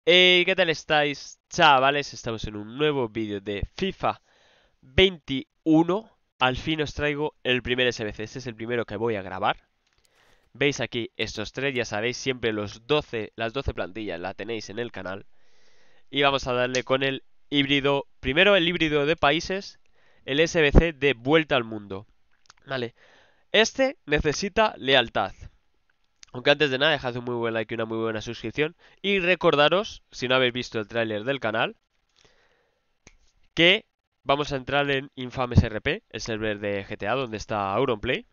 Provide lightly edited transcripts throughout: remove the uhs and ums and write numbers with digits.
¿Qué tal estáis, chavales? Estamos en un nuevo vídeo de FIFA 21. Al fin os traigo el primer SBC. Este es el primero que voy a grabar. Veis aquí estos tres, ya sabéis, siempre las 12 plantillas las tenéis en el canal. Y vamos a darle con el híbrido. Primero el híbrido de países, el SBC de vuelta al mundo. Vale, este necesita lealtad. Aunque antes de nada, dejad un muy buen like y una muy buena suscripción. Y recordaros, si no habéis visto el tráiler del canal, que vamos a entrar en Infames RP, el server de GTA donde está Auronplay.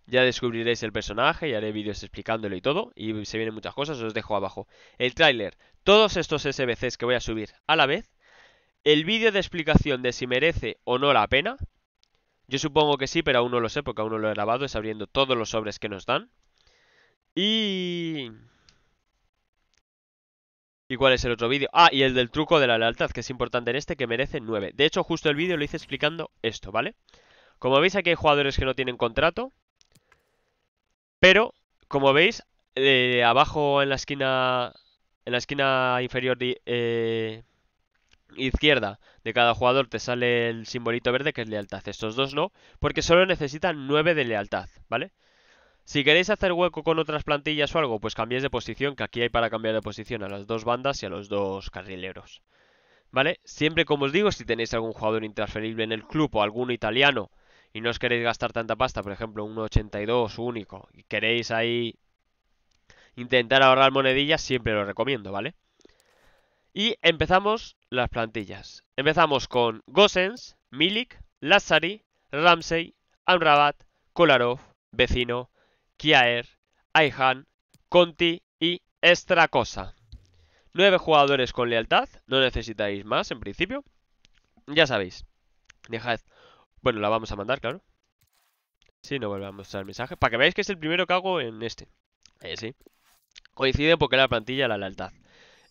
Ya descubriréis el personaje y haré vídeos explicándolo y todo. Y se vienen muchas cosas, os dejo abajo el tráiler, todos estos SBCs que voy a subir a la vez, el vídeo de explicación de si merece o no la pena. Yo supongo que sí, pero aún no lo sé porque aún no lo he grabado, es abriendo todos los sobres que nos dan. Y... ¿Y cuál es el otro vídeo? Ah, y el del truco de la lealtad, que es importante en este, que merece 9. De hecho, justo el vídeo lo hice explicando esto, ¿vale? Como veis, aquí hay jugadores que no tienen contrato. Pero, como veis, abajo en la esquina inferior izquierda de cada jugador te sale el simbolito verde que es lealtad. Estos dos no, porque solo necesitan 9 de lealtad, ¿vale? Si queréis hacer hueco con otras plantillas o algo, pues cambiéis de posición, que aquí hay para cambiar de posición a las dos bandas y a los dos carrileros. ¿Vale? Siempre, como os digo, si tenéis algún jugador intransferible en el club o alguno italiano y no os queréis gastar tanta pasta, por ejemplo, un 82 único, y queréis ahí intentar ahorrar monedillas, siempre lo recomiendo, ¿vale? Y empezamos las plantillas. Empezamos con Gosens, Milik, Lazzari, Ramsey, Amrabat, Kolarov, Vecino, Kjaer, Ayhan, Conti y Stracosa. 9 jugadores con lealtad, no necesitáis más en principio. Ya sabéis, dejad. Bueno, la vamos a mandar, claro. Sí, no vuelve a mostrar el mensaje. Para que veáis que es el primero que hago en este. Sí. Coincide porque la plantilla la lealtad.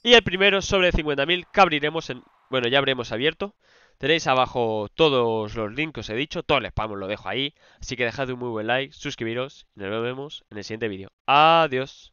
Y el primero sobre 50.000 que abriremos en... Bueno, ya habremos abierto. Tenéis abajo todos los links que os he dicho. Todo el spam os lo dejo ahí. Así que dejad un muy buen like, suscribiros y nos vemos en el siguiente vídeo. Adiós.